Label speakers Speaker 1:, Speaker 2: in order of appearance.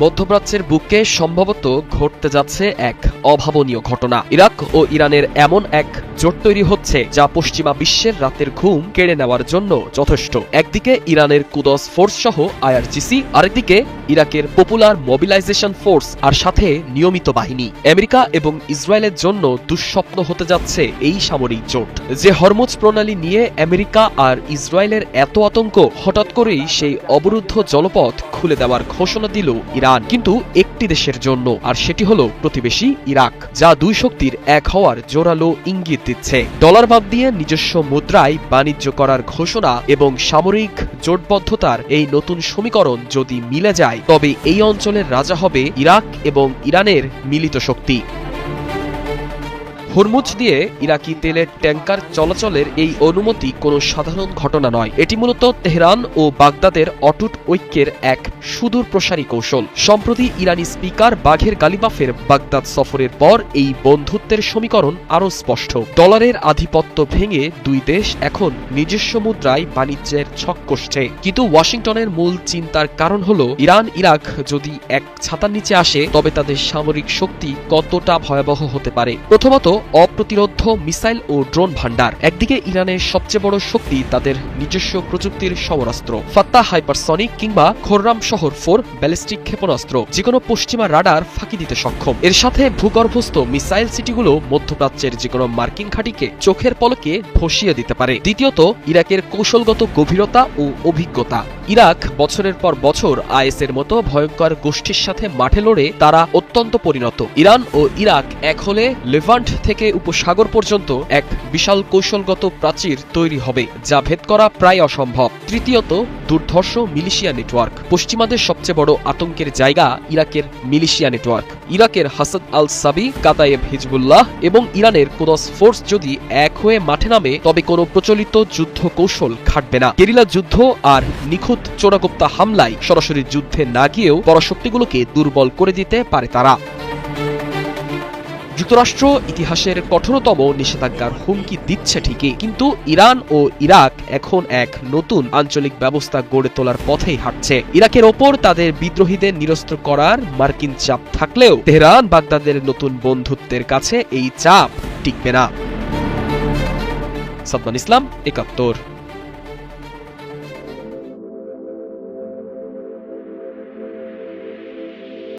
Speaker 1: মধ্যপ্রাচ্যের বুকে সম্ভবত ঘটতে যাচ্ছে এক অভাবনীয় ঘটনা। ইরাক ও ইরানের এমন এক জোট তৈরি হচ্ছে যা পশ্চিমা বিশ্বের রাতের ঘুম কেড়ে নেওয়ার জন্য যথেষ্ট। একদিকে ইরানের কুদস ফোর্স সহ আইআরজিসি, আরেকদিকে ইরাকের পপুলার মোবিলাইজেশন ফোর্স আর সাথে নিয়মিত বাহিনী। আমেরিকা এবং ইসরায়েলের জন্য দুঃস্বপ্ন হতে যাচ্ছে এই সামরিক জোট। যে হরমুজ প্রণালী নিয়ে আমেরিকা আর ইসরায়েলের এত আতঙ্ক, হঠাৎ করেই সেই অবরুদ্ধ জলপথ খুলে দেওয়ার ঘোষণা দিল ইরান, কিন্তু একটি দেশের জন্য, আর সেটি হলো প্রতিবেশী ইরাক, যা দুই শক্তির এক হওয়ার জোরালো ইঙ্গিত দিচ্ছে। ডলার বাদ দিয়ে নিজস্ব মুদ্রায় বাণিজ্য করার ঘোষণা এবং সামরিক জোটবদ্ধতার এই নতুন সমীকরণ যদি মিলে যায়, তবে এই অঞ্চলের রাজা হবে ইরাক এবং ইরানের মিলিত শক্তি। হরমুজ দিয়ে ইরাকি তেলের ট্যাঙ্কার চলাচলের এই অনুমতি কোনো সাধারণ ঘটনা নয়। এটি মূলত তেহরান ও বাগদাদের অটুট ঐক্যের এক সুদূর প্রসারী কৌশল। সম্প্রতি ইরানি স্পিকার বাঘের গালিবাফের বাগদাদ সফরের পর এই বন্ধুত্বের সমীকরণ আরও স্পষ্ট। ডলারের আধিপত্য ভেঙে দুই দেশ এখন নিজস্ব মুদ্রায় বাণিজ্যের ছক কষছে। কিন্তু ওয়াশিংটনের মূল চিন্তার কারণ হলো, ইরান ইরাক যদি এক ছাতার নিচে আসে, তবে তাদের সামরিক শক্তি কতটা ভয়াবহ হতে পারে। প্রথমত, অপ্রতিরোধ্য মিসাইল ও ড্রোন ভান্ডার। একদিকে ইরানের সবচেয়ে বড় শক্তি তাদের নিজস্ব প্রযুক্তির সমরাস্ত্র, ফাত্তা হাইপারসনিক কিংবা খোররাম শহর 4 ব্যালিস্টিক ক্ষেপণাস্ত্র, যেকোনো পশ্চিমা রাডার ফাঁকি দিতে সক্ষম। এর সাথে ভূগর্ভস্থ মিসাইল সিটিগুলো মধ্যপ্রাচ্যের যেকোনো মার্কিন ঘাঁটিকে চোখের পলকে ধসিয়ে দিতে পারে। দ্বিতীয়ত, ইরাকের কৌশলগত গভীরতা ও অভিজ্ঞতা। ইরাক বছরের পর বছর আইএসের মতো ভয়ঙ্কর গোষ্ঠীর সাথে মাঠে লড়ে তারা অত্যন্ত পরিণত। ইরান ও ইরাক এক হলে লেভান্ট থেকে উপসাগর পর্যন্ত এক বিশাল কৌশলগত প্রাচীর তৈরি হবে, যা ভেদ করা প্রায় অসম্ভব। তৃতীয়ত, দুর্ধর্ষ মিলিশিয়া নেটওয়ার্ক। পশ্চিমাদের সবচেয়ে বড় আতঙ্কের জায়গা ইরাকের মিলিশিয়া নেটওয়ার্ক। ইরাকের হাসাদ আল সাবি, কাতায়েব হিজবুল্লাহ এবং ইরানের কুদস ফোর্স যদি এক হয়ে মাঠে নামে, তবে কোনো প্রচলিত যুদ্ধ কৌশল খাটবে না। গেরিলা যুদ্ধ আর নিখুঁত চোরাগোপ্তা হামলায় সরাসরি যুদ্ধে না গিয়েও পরাশক্তিগুলোকে দুর্বল করে দিতে পারে তারা। যুক্তরাষ্ট্র ইতিহাসের কঠোরতম নিষেধাজ্ঞার হুমকি দিচ্ছে ঠিকই, কিন্তু ইরান ও ইরাক এখন এক নতুন আঞ্চলিক ব্যবস্থা গড়ে তোলার পথেই হাঁটছে। ইরাকের ওপর তাদের বিদ্রোহীদের নিরস্ত্র করার মার্কিন চাপ থাকলেও তেহরান বাগদাদের নতুন বন্ধুত্বের কাছে এই চাপ টিকবে না। সাদমান ইসলাম, ৭১।